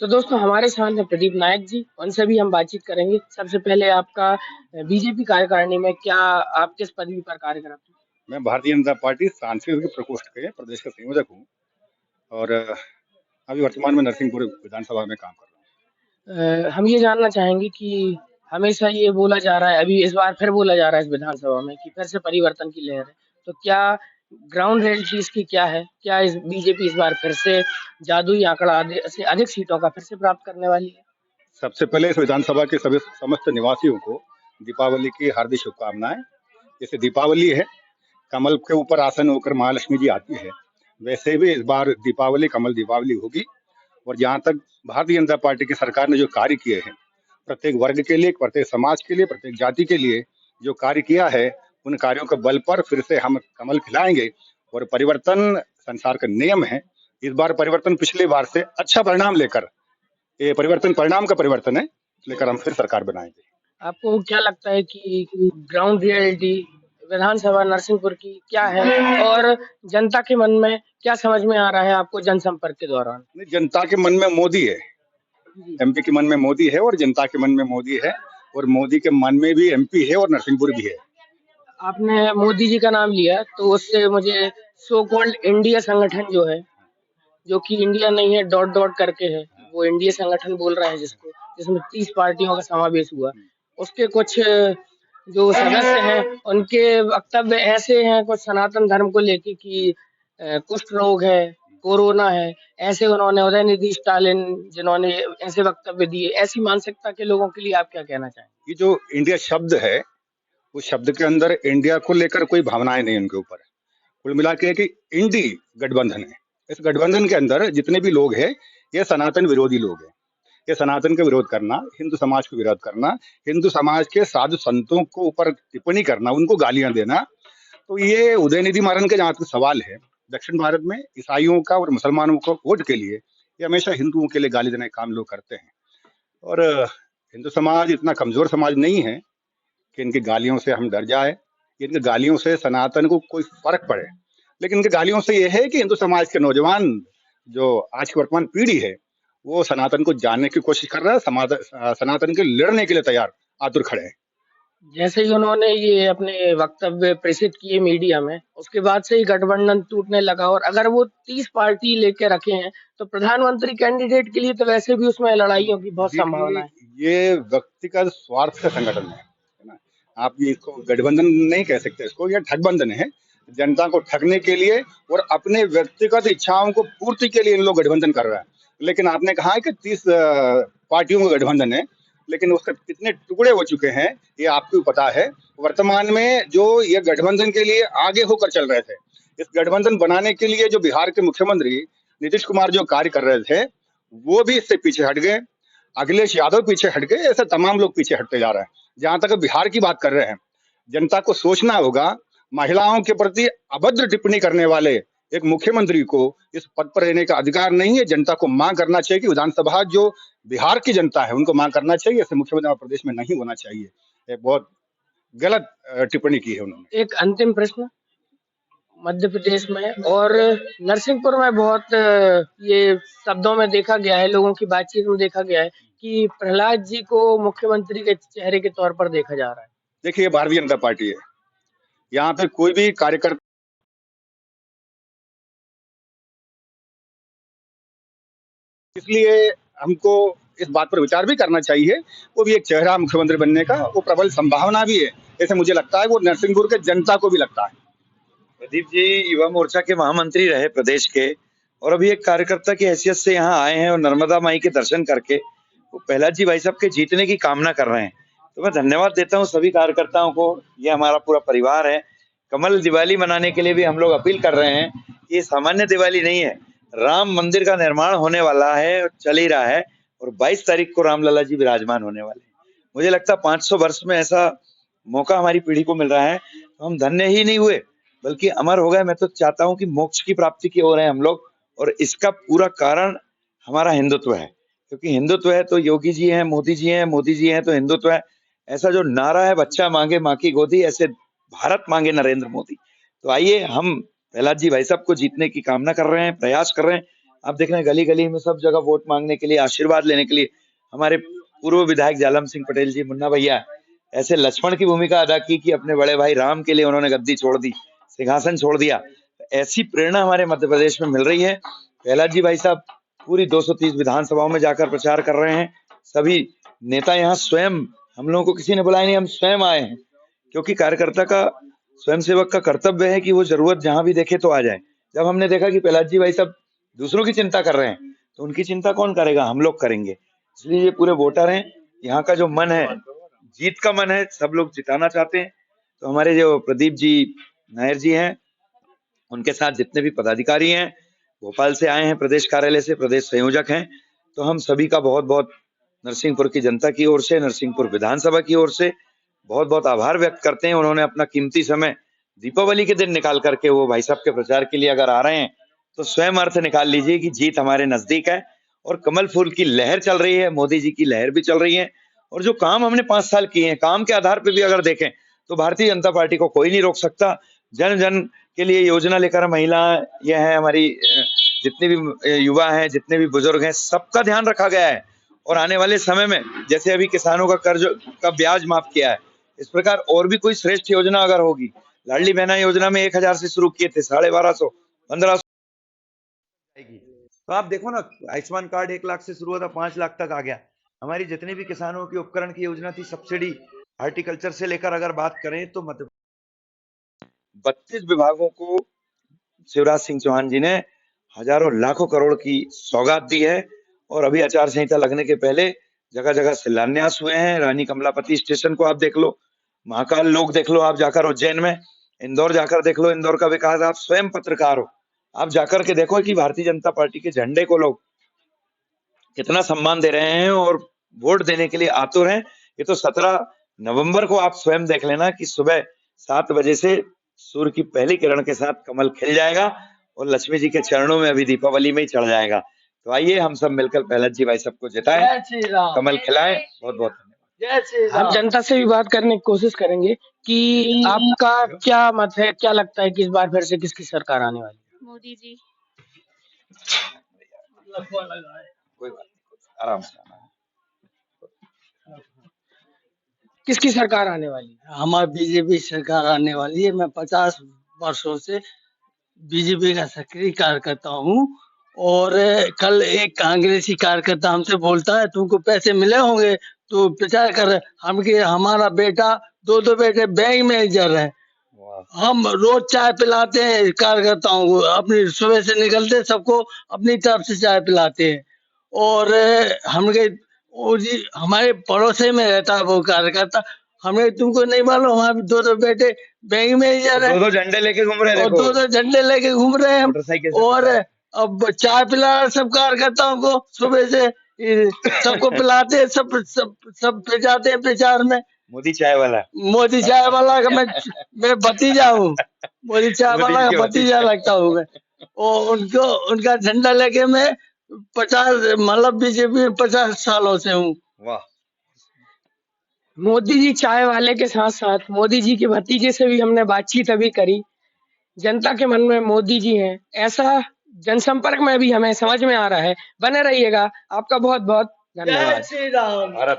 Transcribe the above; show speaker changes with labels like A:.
A: तो दोस्तों हमारे साथ हैं प्रदीप नायक जी, उनसे भी हम बातचीत करेंगे। सबसे पहले आपका बीजेपी कार्यकारिणी में क्या आप किस पदवी पर कार्य कराते
B: मैं भारतीय जनता पार्टी सांस्कृतिक प्रकोष्ठ के प्रदेश का संयोजक हूँ और अभी वर्तमान में नरसिंहपुर विधानसभा में काम कर रहा
A: हम ये जानना चाहेंगे कि हमेशा ये बोला जा रहा है, अभी इस बार फिर बोला जा रहा है इस विधानसभा में कि फिर से परिवर्तन की लहर है। तो क्या ग्राउंड रियलिटी इसकी क्या है? क्या इस बीजेपी इस बार फिर से जादुई आंकड़ा से अधिक सीटों का फिर से प्राप्त करने वाली है?
B: हूँ। सबसे पहले इस विधानसभा के सभी समस्त निवासियों को दीपावली की हार्दिक शुभकामनाएं। जैसे दीपावली है, कमल के ऊपर आसन होकर महालक्ष्मी जी आती है, वैसे भी इस बार दीपावली कमल दीपावली होगी। और जहाँ तक भारतीय जनता पार्टी की सरकार ने जो कार्य किए हैं, प्रत्येक वर्ग के लिए, प्रत्येक समाज के लिए, प्रत्येक जाति के लिए जो कार्य किया है, उन कार्यों के बल पर फिर से हम कमल खिलाएंगे। और परिवर्तन संसार का नियम है। इस बार परिवर्तन पिछली बार से अच्छा परिणाम लेकर, ये परिवर्तन परिणाम का परिवर्तन है, लेकर हम फिर सरकार बनाएंगे।
A: आपको क्या लगता है कि ग्राउंड रियलिटी विधानसभा नरसिंहपुर की क्या है और जनता के मन में क्या समझ में आ रहा है आपको जनसंपर्क के दौरान?
B: जनता के मन में मोदी है,
A: जी,
B: एमपी के मन में मोदी है और जनता के मन में मोदी है। और मोदी के मन में भी एमपी है और नरसिंहपुर भी है।
A: आपने मोदी जी का नाम लिया तो उससे मुझे सो कॉल्ड इंडिया संगठन जो है, जो कि इंडिया नहीं है डॉट डॉट करके है, वो इंडिया संगठन बोल रहा है जिसको, जिसमें 30 पार्टियों का समावेश हुआ। उसके कुछ जो सदस्य हैं उनके वक्तव्य ऐसे हैं कुछ सनातन धर्म को लेके कि कुष्ठ रोग है, कोरोना है, ऐसे उन्होंने उदयनिधि स्टालिन जिन्होंने ऐसे वक्तव्य दिए। ऐसी मानसिकता के लोगों के लिए आप क्या कहना चाहेंगे?
B: ये जो इंडिया शब्द है, उस शब्द के अंदर इंडिया को लेकर कोई भावनाएं नहीं उनके ऊपर। कुल मिला के कि इंडी गठबंधन है। इस गठबंधन के अंदर जितने भी लोग हैं, ये सनातन विरोधी लोग हैं। ये सनातन का विरोध करना, हिंदू समाज को विरोध करना, हिंदू समाज के साधु संतों को ऊपर टिप्पणी करना, उनको गालियां देना। तो ये उदयनिधि मारन के जहाँ तक सवाल है, दक्षिण भारत में ईसाइयों का और मुसलमानों को वोट के लिए ये हमेशा हिंदुओं के लिए गाली देने का काम लोग करते हैं। और हिंदू समाज इतना कमजोर समाज नहीं है कि इनकी गालियों से हम डर जाए, इनकी गालियों से सनातन को कोई फर्क पड़े। लेकिन इनकी गालियों से यह है कि हिंदू समाज के नौजवान, जो आज की वर्तमान पीढ़ी है, वो सनातन को जानने की कोशिश कर रहा है, सनातन के लड़ने के लिए तैयार आतुर खड़े हैं।
A: जैसे ही उन्होंने ये अपने वक्तव्य प्रेषित किए मीडिया में, उसके बाद से ही गठबंधन टूटने लगा और अगर वो 30 पार्टी लेके रखे हैं, तो प्रधानमंत्री कैंडिडेट के लिए तो वैसे भी उसमें लड़ाइयों की बहुत संभावना
B: देखिए,
A: है।
B: ये व्यक्तिगत स्वार्थ का संगठन है ना। आप ये इसको गठबंधन नहीं कह सकते, इसको ये ठगबंधन है। जनता को ठगने के लिए और अपने व्यक्तिगत इच्छाओं को पूर्ति के लिए इन लोग गठबंधन कर रहे हैं। लेकिन आपने कहा है कि 30 पार्टियों का गठबंधन है, लेकिन उसके कितने टुकड़े हो चुके हैं ये आपको पता है। वर्तमान में जो ये गठबंधन के लिए आगे होकर चल रहे थे, इस गठबंधन बनाने के लिए जो बिहार के मुख्यमंत्री नीतीश कुमार जो कार्य कर रहे थे, वो भी इससे पीछे हट गए। अखिलेश यादव पीछे हट गए, ऐसे तमाम लोग पीछे हटते जा रहे हैं। जहां तक बिहार की बात कर रहे हैं, जनता को सोचना होगा। महिलाओं के प्रति अभद्र टिप्पणी करने वाले एक मुख्यमंत्री को इस पद पर रहने का अधिकार नहीं है। जनता को मांग करना चाहिए कि विधानसभा जो बिहार की जनता है उनको मांग करना चाहिए, ऐसे मुख्यमंत्री प्रदेश में नहीं होना चाहिए। ये बहुत गलत टिप्पणी की है उन्होंने।
A: एक अंतिम प्रश्न, मध्य प्रदेश में और नरसिंहपुर में बहुत ये शब्दों में देखा गया है, लोगों की बातचीत में देखा गया है कि प्रहलाद जी को मुख्यमंत्री के चेहरे के तौर पर देखा जा रहा है।
B: देखिए, ये भारतीय जनता पार्टी है, यहाँ पे कोई भी कार्यकर्ता, इसलिए हमको इस बात पर विचार भी करना चाहिए। वो भी एक चेहरा मुख्यमंत्री बनने का, वो प्रबल संभावना भी है, ऐसे मुझे लगता है। वो नरसिंहपुर के जनता को भी लगता है।
C: प्रदीप जी युवा मोर्चा के महामंत्री रहे प्रदेश के, और अभी एक कार्यकर्ता की हैसियत से यहाँ आए हैं और नर्मदा माई के दर्शन करके वो प्रहलाद जी भाई साहब के जीतने की कामना कर रहे हैं। तो मैं धन्यवाद देता हूँ सभी कार्यकर्ताओं को। ये हमारा पूरा परिवार है। कमल दिवाली मनाने के लिए भी हम लोग अपील कर रहे हैं कि ये सामान्य दिवाली नहीं है। राम मंदिर का निर्माण होने वाला है और चल ही रहा है, और 22 तारीख को रामलला जी विराजमान होने वाले हैं। मुझे लगता है 500 वर्ष में ऐसा मौका हमारी पीढ़ी को मिल रहा है, तो हम धन्य ही नहीं हुए बल्कि अमर हो गए। मैं तो चाहता हूं कि मोक्ष की प्राप्ति की ओर हैं हम लोग, और इसका पूरा कारण हमारा हिंदुत्व है। क्योंकि हिंदुत्व है तो योगी जी हैं, मोदी जी हैं, मोदी जी हैं तो हिंदुत्व है। ऐसा जो नारा है, बच्चा मांगे माँ की गोदी, ऐसे भारत मांगे नरेंद्र मोदी। तो आइए हम प्रहलाद जी भाई साहब को जीतने की कामना कर रहे हैं, प्रयास कर रहे हैं। आप देख रहे हैं गली गली में सब जगह वोट मांगने के लिए, आशीर्वाद लेने के लिए हमारे पूर्व विधायक जालम सिंह पटेल जी, मुन्ना भैया ऐसे लक्ष्मण की भूमिका अदा की कि अपने बड़े भाई राम के लिए उन्होंने गद्दी छोड़ दी, सिंहासन छोड़ दिया। ऐसी प्रेरणा हमारे मध्य प्रदेश में मिल रही है। प्रहलाद जी भाई साहब पूरी 230 विधानसभाओं में जाकर प्रचार कर रहे हैं। सभी नेता यहाँ स्वयं, हम लोगों को किसी ने बुलाया नहीं, हम स्वयं आए हैं, क्योंकि कार्यकर्ता का, स्वयंसेवक का कर्तव्य है कि वो जरूरत जहां भी देखे तो आ जाए। जब हमने देखा कि प्रहलाद जी भाई साहब दूसरों की चिंता कर रहे हैं तो उनकी चिंता कौन करेगा, हम लोग करेंगे। इसलिए ये पूरे वोटर हैं, यहाँ का जो मन है, जीत का मन है, सब लोग जिताना चाहते हैं। तो हमारे जो प्रदीप जी नायर जी हैं, उनके साथ जितने भी पदाधिकारी हैं, भोपाल से आए हैं, प्रदेश कार्यालय से प्रदेश संयोजक हैं, तो हम सभी का बहुत बहुत नरसिंहपुर की जनता की ओर से, नरसिंहपुर विधानसभा की ओर से बहुत बहुत आभार व्यक्त करते हैं। उन्होंने अपना कीमती समय दीपावली के दिन निकाल करके वो भाई साहब के प्रचार के लिए अगर आ रहे हैं तो स्वयं अर्थ निकाल लीजिए कि जीत हमारे नजदीक है और कमल फूल की लहर चल रही है, मोदी जी की लहर भी चल रही है। और जो काम हमने 5 साल किए हैं, काम के आधार पर भी अगर देखें तो भारतीय जनता पार्टी को कोई नहीं रोक सकता। जन जन के लिए योजना लेकर महिला, ये है हमारी जितने भी युवा हैं, जितने भी बुजुर्ग हैं, सबका ध्यान रखा गया है। और आने वाले समय में जैसे अभी किसानों का कर्ज का ब्याज माफ किया है, इस प्रकार और भी कोई श्रेष्ठ योजना अगर होगी, लाडली बहना योजना में 1000 से शुरू किए थे, 1250, 1500 आएगी। तो आप देखो ना, आयुष्मान कार्ड 1 लाख से शुरू हुआ था, 5 लाख तक आ गया। हमारी जितनी भी किसानों की उपकरण की योजना थी, सब्सिडी हार्टिकल्चर से लेकर अगर बात करें तो मतलब 32 विभागों को शिवराज सिंह चौहान जी ने हजारों लाखों करोड़ की सौगात दी है। और अभी आचार संहिता लगने के पहले जगह जगह शिलान्यास हुए हैं। रानी कमलापति स्टेशन को आप देख लो, महाकाल लोक देख लो आप जाकर उज्जैन में, इंदौर जाकर देख लो, इंदौर का विकास। आप स्वयं पत्रकार हो, आप जाकर के देखो कि भारतीय जनता पार्टी के झंडे को लोग कितना सम्मान दे रहे हैं और वोट देने के लिए आतुर हैं। ये तो 17 नवंबर को आप स्वयं देख लेना कि सुबह 7 बजे से सूर्य की पहली किरण के साथ कमल खिल जाएगा और लक्ष्मी जी के चरणों में अभी दीपावली में ही चढ़ जाएगा। तो आइए हम सब मिलकर प्रहलाद जी भाई सबको जिताएं, कमल खिलाएं। बहुत बहुत धन्यवाद।
A: हम जनता से भी बात करने की कोशिश करेंगे कि आपका क्या मत है, क्या लगता है कि इस बार फिर से किसकी सरकार आने वाली है?
D: मोदी जी।
C: कोई बात नहीं, आराम से आना है।
A: किसकी सरकार आने वाली है?
E: हमारी बीजेपी सरकार आने वाली है। मैं 50 वर्षों से बीजेपी का सक्रिय कार्यकर्ता हूँ। और कल एक कांग्रेसी कार्यकर्ता हमसे बोलता है तुमको पैसे मिले होंगे तो प्रचार कर। हमारा बेटा, 2 बेटे बैंक मैनेजर है। हम रोज चाय पिलाते हैं कार्यकर्ताओं को, अपनी सुबह से निकलते सबको अपनी तरफ से चाय पिलाते हैं। और हमारे पड़ोसे में रहता है वो कार्यकर्ता। हमें तुमको नहीं मालूम, हमारे 2 बेटे बैंक मैनेजर है,
C: 2 झंडे लेके घूम रहे हैं,
E: और 2 झंडे लेके घूम रहे हैं हम। और अब चाय पिला सब कार्यकर्ताओं को सुबह से, सबको पिलाते हैं, सब पे जाते हैं प्रचार में।
C: मोदी चाय वाला
E: का मैं भतीजा हूँ, मोदी चाय वाला का भतीजा लगता हूँ मैं। और उनका झंडा लेके मैं 50, मतलब बीजेपी में 50 सालों से हूँ।
C: वाह।
A: मोदी जी चाय वाले के साथ साथ मोदी जी के भतीजे से भी हमने बातचीत अभी करी। जनता के मन में मोदी जी हैं, ऐसा जनसंपर्क में भी हमें समझ में आ रहा है। बने रहिएगा। आपका बहुत बहुत धन्यवाद।
E: जय श्री राम।
C: भारत